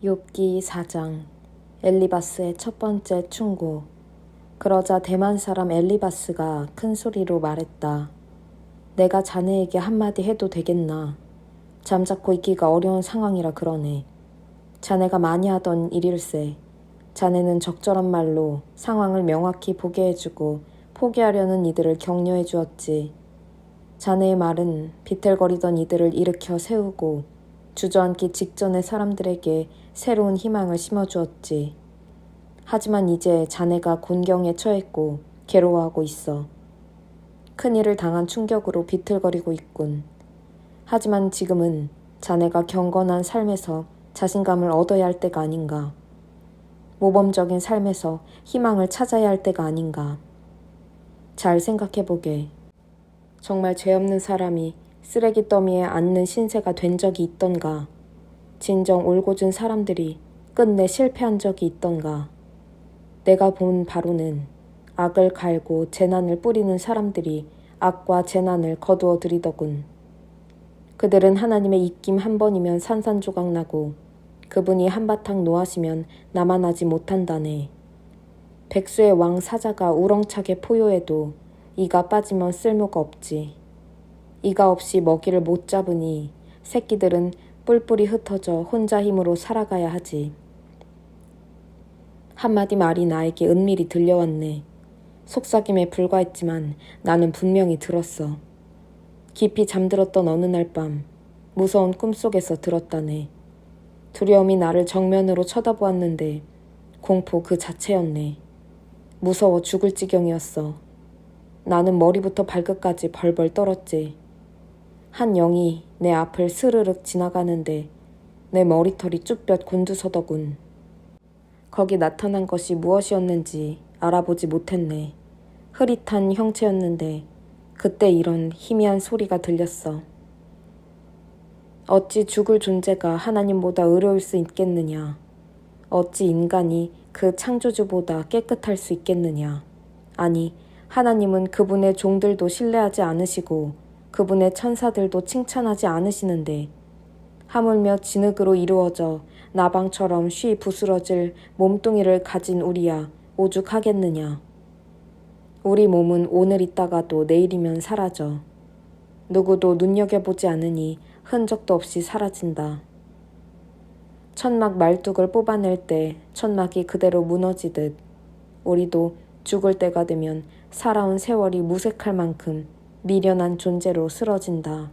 욥기 4장. 엘리바스의 첫 번째 충고. 그러자 대만 사람 엘리바스가 큰 소리로 말했다. 내가 자네에게 한마디 해도 되겠나? 잠자코 있기가 어려운 상황이라 그러네. 자네가 많이 하던 일일세. 자네는 적절한 말로 상황을 명확히 보게 해주고 포기하려는 이들을 격려해 주었지. 자네의 말은 비틀거리던 이들을 일으켜 세우고 주저앉기 직전의 사람들에게 새로운 희망을 심어주었지. 하지만 이제 자네가 곤경에 처했고 괴로워하고 있어. 큰일을 당한 충격으로 비틀거리고 있군. 하지만 지금은 자네가 경건한 삶에서 자신감을 얻어야 할 때가 아닌가. 모범적인 삶에서 희망을 찾아야 할 때가 아닌가. 잘 생각해보게. 정말 죄 없는 사람이 쓰레기 더미에 앉는 신세가 된 적이 있던가? 진정 올곧은 사람들이 끝내 실패한 적이 있던가? 내가 본 바로는 악을 갈고 재난을 뿌리는 사람들이 악과 재난을 거두어 들이더군. 그들은 하나님의 입김 한 번이면 산산조각 나고 그분이 한바탕 노하시면 남아나지 못한다네. 백수의 왕 사자가 우렁차게 포효해도 이가 빠지면 쓸모가 없지. 이가 없이 먹이를 못 잡으니 새끼들은 뿔뿔이 흩어져 혼자 힘으로 살아가야 하지. 한마디 말이 나에게 은밀히 들려왔네. 속삭임에 불과했지만 나는 분명히 들었어. 깊이 잠들었던 어느 날 밤 무서운 꿈속에서 들었다네. 두려움이 나를 정면으로 쳐다보았는데 공포 그 자체였네. 무서워 죽을 지경이었어. 나는 머리부터 발끝까지 벌벌 떨었지. 한 영이 내 앞을 스르륵 지나가는데 내 머리털이 쭈뼛 곤두서더군. 거기 나타난 것이 무엇이었는지 알아보지 못했네. 흐릿한 형체였는데 그때 이런 희미한 소리가 들렸어. 어찌 죽을 존재가 하나님보다 의로울 수 있겠느냐. 어찌 인간이 그 창조주보다 깨끗할 수 있겠느냐. 아니, 하나님은 그분의 종들도 신뢰하지 않으시고 그분의 천사들도 칭찬하지 않으시는데 하물며 진흙으로 이루어져 나방처럼 쉬 부스러질 몸뚱이를 가진 우리야 오죽하겠느냐. 우리 몸은 오늘 있다가도 내일이면 사라져. 누구도 눈여겨보지 않으니 흔적도 없이 사라진다. 천막 말뚝을 뽑아낼 때 천막이 그대로 무너지듯 우리도 죽을 때가 되면 살아온 세월이 무색할 만큼 미련한 존재로 쓰러진다.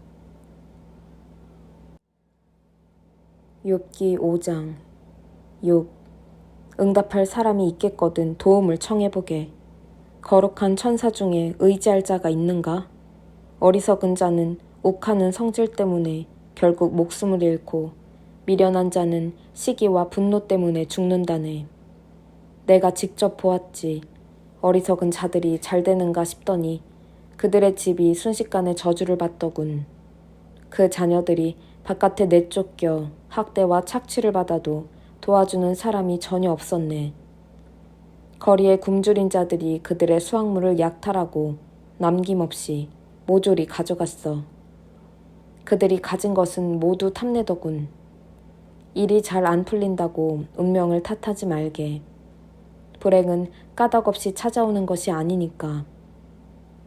욥기 5장. 욥. 응답할 사람이 있겠거든 도움을 청해보게. 거룩한 천사 중에 의지할 자가 있는가? 어리석은 자는 욱하는 성질 때문에 결국 목숨을 잃고 미련한 자는 시기와 분노 때문에 죽는다네. 내가 직접 보았지. 어리석은 자들이 잘 되는가 싶더니 그들의 집이 순식간에 저주를 받더군. 그 자녀들이 바깥에 내쫓겨 학대와 착취를 받아도 도와주는 사람이 전혀 없었네. 거리에 굶주린 자들이 그들의 수확물을 약탈하고 남김없이 모조리 가져갔어. 그들이 가진 것은 모두 탐내더군. 일이 잘 안 풀린다고 운명을 탓하지 말게. 불행은 까닭없이 찾아오는 것이 아니니까.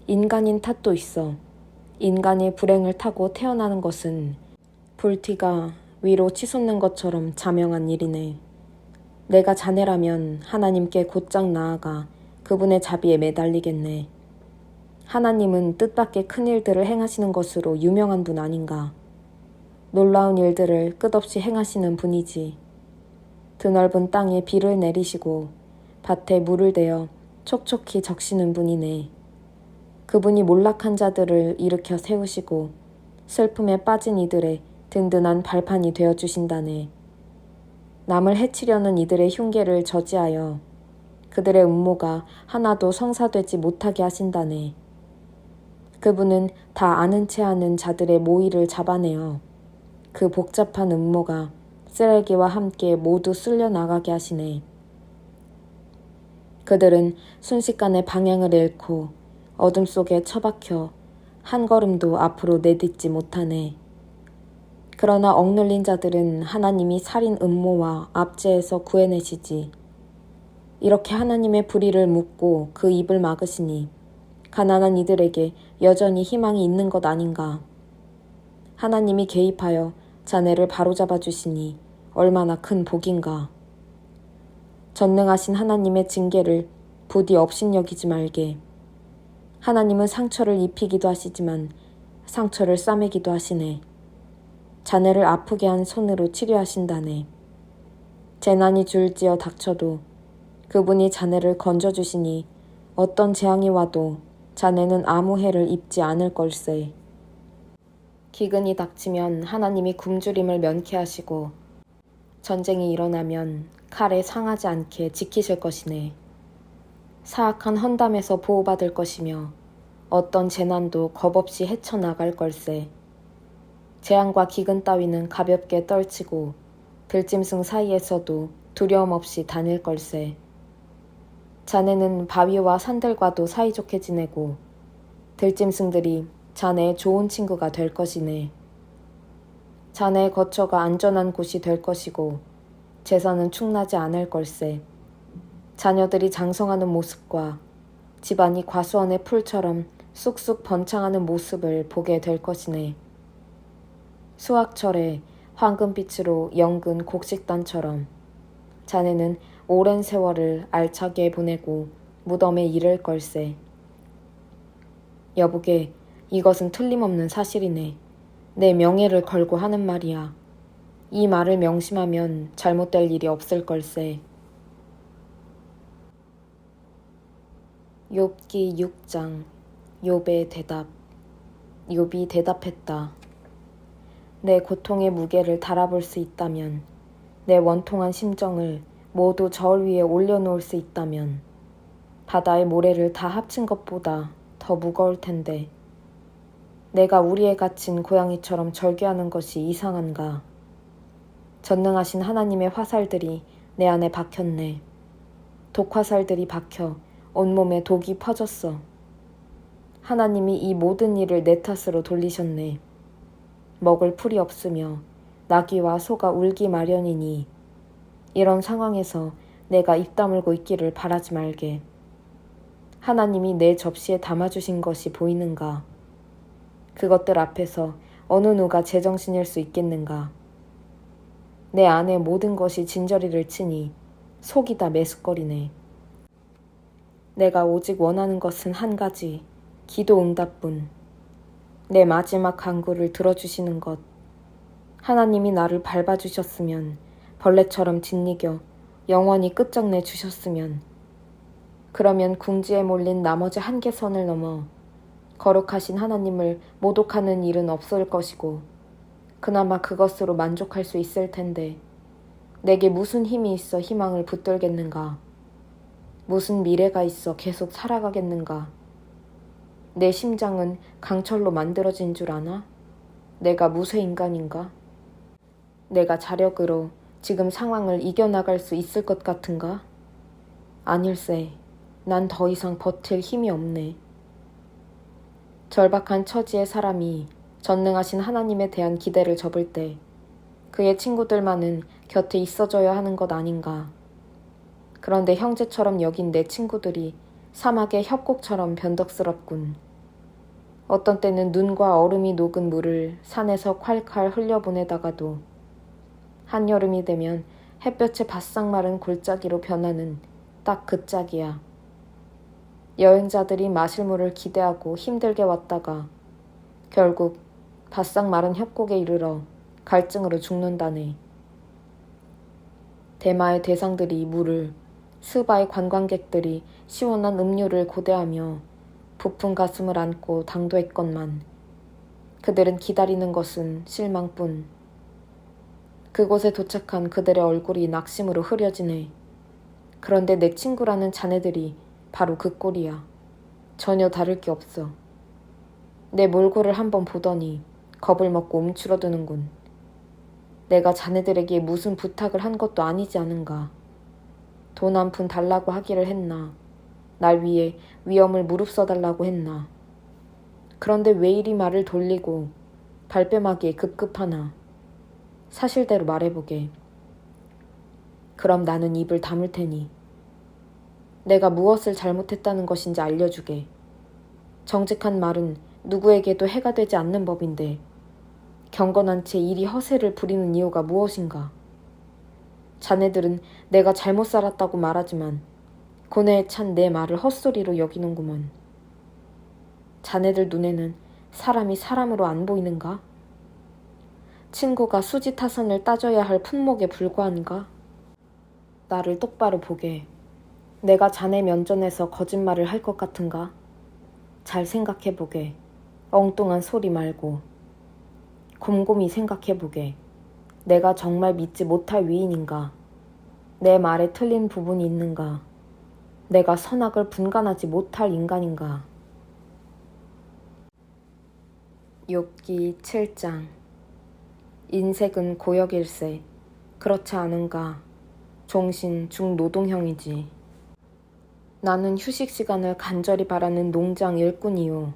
인간인 탓도 있어. 인간이 불행을 타고 태어나는 것은 불티가 위로 치솟는 것처럼 자명한 일이네. 내가 자네라면 하나님께 곧장 나아가 그분의 자비에 매달리겠네. 하나님은 뜻밖의 큰 일들을 행하시는 것으로 유명한 분 아닌가. 놀라운 일들을 끝없이 행하시는 분이지. 드넓은 땅에 비를 내리시고 밭에 물을 대어 촉촉히 적시는 분이네. 그분이 몰락한 자들을 일으켜 세우시고 슬픔에 빠진 이들의 든든한 발판이 되어주신다네. 남을 해치려는 이들의 흉계를 저지하여 그들의 음모가 하나도 성사되지 못하게 하신다네. 그분은 다 아는 체 하는 자들의 모의를 잡아내어 그 복잡한 음모가 쓰레기와 함께 모두 쓸려나가게 하시네. 그들은 순식간에 방향을 잃고 어둠 속에 처박혀 한 걸음도 앞으로 내딛지 못하네. 그러나 억눌린 자들은 하나님이 살인 음모와 압제에서 구해내시지. 이렇게 하나님의 불의를 묻고 그 입을 막으시니 가난한 이들에게 여전히 희망이 있는 것 아닌가. 하나님이 개입하여 자네를 바로잡아 주시니 얼마나 큰 복인가. 전능하신 하나님의 징계를 부디 업신여기지 말게. 하나님은 상처를 입히기도 하시지만 상처를 싸매기도 하시네. 자네를 아프게 한 손으로 치료하신다네. 재난이 줄지어 닥쳐도 그분이 자네를 건져주시니 어떤 재앙이 와도 자네는 아무 해를 입지 않을 걸세. 기근이 닥치면 하나님이 굶주림을 면케하시고 전쟁이 일어나면 칼에 상하지 않게 지키실 것이네. 사악한 헌담에서 보호받을 것이며 어떤 재난도 겁없이 헤쳐나갈 걸세. 재앙과 기근 따위는 가볍게 떨치고 들짐승 사이에서도 두려움 없이 다닐 걸세. 자네는 바위와 산들과도 사이좋게 지내고 들짐승들이 자네의 좋은 친구가 될 것이네. 자네의 거처가 안전한 곳이 될 것이고 재산은 축나지 않을 걸세. 자녀들이 장성하는 모습과 집안이 과수원의 풀처럼 쑥쑥 번창하는 모습을 보게 될 것이네. 수확철에 황금빛으로 연근 곡식단처럼 자네는 오랜 세월을 알차게 보내고 무덤에 이를 걸세. 여보게, 이것은 틀림없는 사실이네. 내 명예를 걸고 하는 말이야. 이 말을 명심하면 잘못될 일이 없을 걸세. 욥기 6장. 욥의 대답. 욥이 대답했다. 내 고통의 무게를 달아볼 수 있다면, 내 원통한 심정을 모두 절 위에 올려놓을 수 있다면 바다의 모래를 다 합친 것보다 더 무거울 텐데 내가 우리에 갇힌 고양이처럼 절규하는 것이 이상한가. 전능하신 하나님의 화살들이 내 안에 박혔네. 독화살들이 박혀 온몸에 독이 퍼졌어. 하나님이 이 모든 일을 내 탓으로 돌리셨네. 먹을 풀이 없으며 나귀와 소가 울기 마련이니 이런 상황에서 내가 입 다물고 있기를 바라지 말게. 하나님이 내 접시에 담아주신 것이 보이는가? 그것들 앞에서 어느 누가 제정신일 수 있겠는가? 내 안에 모든 것이 진저리를 치니 속이 다 메스꺼리네. 내가 오직 원하는 것은 한 가지, 기도 응답뿐. 내 마지막 간구를 들어주시는 것. 하나님이 나를 밟아주셨으면, 벌레처럼 짓이겨 영원히 끝장내 주셨으면, 그러면 궁지에 몰린 나머지 한계선을 넘어 거룩하신 하나님을 모독하는 일은 없을 것이고 그나마 그것으로 만족할 수 있을 텐데 내게 무슨 힘이 있어 희망을 붙들겠는가? 무슨 미래가 있어 계속 살아가겠는가? 내 심장은 강철로 만들어진 줄 아나? 내가 무쇠인간인가? 내가 자력으로 지금 상황을 이겨나갈 수 있을 것 같은가? 아닐세. 난 더 이상 버틸 힘이 없네. 절박한 처지의 사람이 전능하신 하나님에 대한 기대를 접을 때 그의 친구들만은 곁에 있어줘야 하는 것 아닌가. 그런데 형제처럼 여긴 내 친구들이 사막의 협곡처럼 변덕스럽군. 어떤 때는 눈과 얼음이 녹은 물을 산에서 콸콸 흘려보내다가도 한여름이 되면 햇볕에 바싹 마른 골짜기로 변하는 딱 그 짝이야. 여행자들이 마실 물을 기대하고 힘들게 왔다가 결국 바싹 마른 협곡에 이르러 갈증으로 죽는다네. 대마의 대상들이 물을, 스바의 관광객들이 시원한 음료를 고대하며 부푼 가슴을 안고 당도했건만 그들은 기다리는 것은 실망뿐. 그곳에 도착한 그들의 얼굴이 낙심으로 흐려지네. 그런데 내 친구라는 자네들이 바로 그 꼴이야. 전혀 다를 게 없어. 내 몰골을 한번 보더니 겁을 먹고 움츠러드는군. 내가 자네들에게 무슨 부탁을 한 것도 아니지 않은가. 돈 한 푼 달라고 하기를 했나. 날 위해 위험을 무릅써달라고 했나. 그런데 왜 이리 말을 돌리고 발뺌하기에 급급하나. 사실대로 말해보게. 그럼 나는 입을 다물 테니 내가 무엇을 잘못했다는 것인지 알려주게. 정직한 말은 누구에게도 해가 되지 않는 법인데 경건한 채 이리 허세를 부리는 이유가 무엇인가? 자네들은 내가 잘못 살았다고 말하지만 고뇌에 찬 내 말을 헛소리로 여기는구먼. 자네들 눈에는 사람이 사람으로 안 보이는가? 친구가 수지타산을 따져야 할 품목에 불과한가? 나를 똑바로 보게. 내가 자네 면전에서 거짓말을 할 것 같은가? 잘 생각해보게. 엉뚱한 소리 말고. 곰곰이 생각해보게. 내가 정말 믿지 못할 위인인가? 내 말에 틀린 부분이 있는가? 내가 선악을 분간하지 못할 인간인가? 욥기 7장. 인색은 고역일세. 그렇지 않은가? 종신 중노동형이지. 나는 휴식 시간을 간절히 바라는 농장 일꾼이요.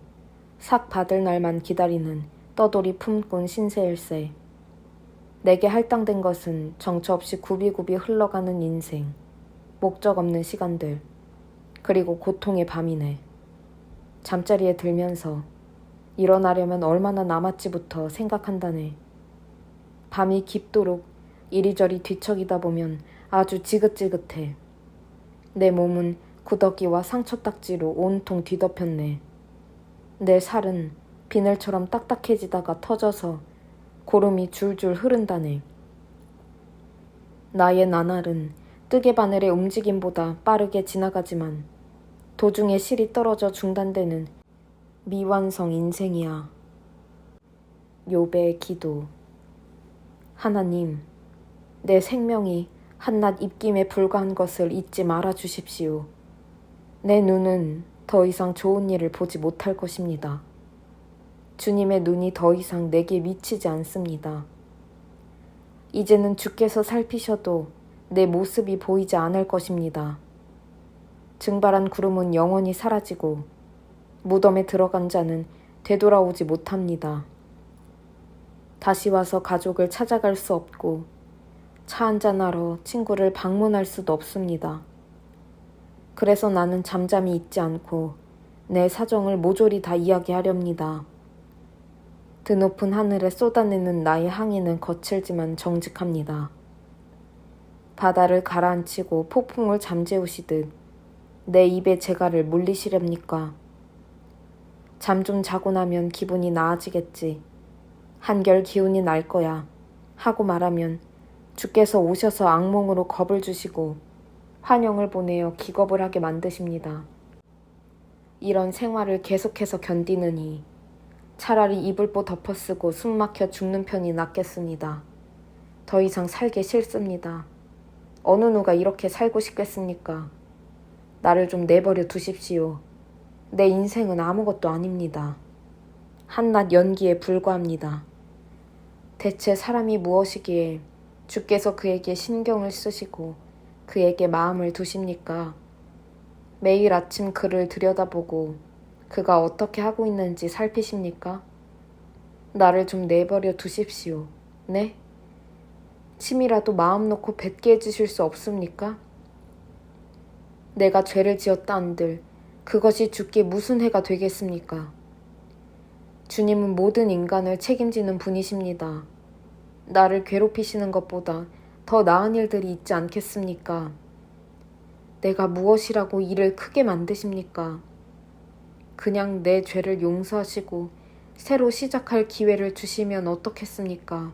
삭 받을 날만 기다리는 떠돌이 품꾼 신세일세. 내게 할당된 것은 정처 없이 굽이굽이 흘러가는 인생, 목적 없는 시간들, 그리고 고통의 밤이네. 잠자리에 들면서 일어나려면 얼마나 남았지부터 생각한다네. 밤이 깊도록 이리저리 뒤척이다 보면 아주 지긋지긋해. 내 몸은 구더기와 상처딱지로 온통 뒤덮였네. 내 살은 비늘처럼 딱딱해지다가 터져서 고름이 줄줄 흐른다네. 나의 나날은 뜨개 바늘의 움직임보다 빠르게 지나가지만 도중에 실이 떨어져 중단되는 미완성 인생이야. 욥의 기도. 하나님, 내 생명이 한낱 입김에 불과한 것을 잊지 말아 주십시오. 내 눈은 더 이상 좋은 일을 보지 못할 것입니다. 주님의 눈이 더 이상 내게 미치지 않습니다. 이제는 주께서 살피셔도 내 모습이 보이지 않을 것입니다. 증발한 구름은 영원히 사라지고 무덤에 들어간 자는 되돌아오지 못합니다. 다시 와서 가족을 찾아갈 수 없고 차 한잔하러 친구를 방문할 수도 없습니다. 그래서 나는 잠잠히 있지 않고 내 사정을 모조리 다 이야기하렵니다. 드높은 하늘에 쏟아내는 나의 항의는 거칠지만 정직합니다. 바다를 가라앉히고 폭풍을 잠재우시듯 내 입의 재갈을 물리시렵니까? 잠 좀 자고 나면 기분이 나아지겠지. 한결 기운이 날 거야 하고 말하면 주께서 오셔서 악몽으로 겁을 주시고 환영을 보내어 기겁을 하게 만드십니다. 이런 생활을 계속해서 견디느니 차라리 이불보 덮어쓰고 숨막혀 죽는 편이 낫겠습니다. 더 이상 살기 싫습니다. 어느 누가 이렇게 살고 싶겠습니까? 나를 좀 내버려 두십시오. 내 인생은 아무것도 아닙니다. 한낱 연기에 불과합니다. 대체 사람이 무엇이기에 주께서 그에게 신경을 쓰시고 그에게 마음을 두십니까? 매일 아침 그를 들여다보고 그가 어떻게 하고 있는지 살피십니까? 나를 좀 내버려 두십시오. 네? 침이라도 마음 놓고 뱉게 해주실 수 없습니까? 내가 죄를 지었다 한들 그것이 주께 무슨 해가 되겠습니까? 주님은 모든 인간을 책임지는 분이십니다. 나를 괴롭히시는 것보다 더 나은 일들이 있지 않겠습니까? 내가 무엇이라고 일을 크게 만드십니까? 그냥 내 죄를 용서하시고 새로 시작할 기회를 주시면 어떻겠습니까?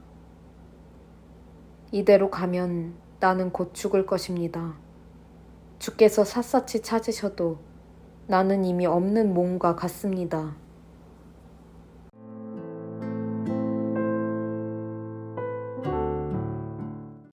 이대로 가면 나는 곧 죽을 것입니다. 주께서 샅샅이 찾으셔도 나는 이미 없는 몸과 같습니다.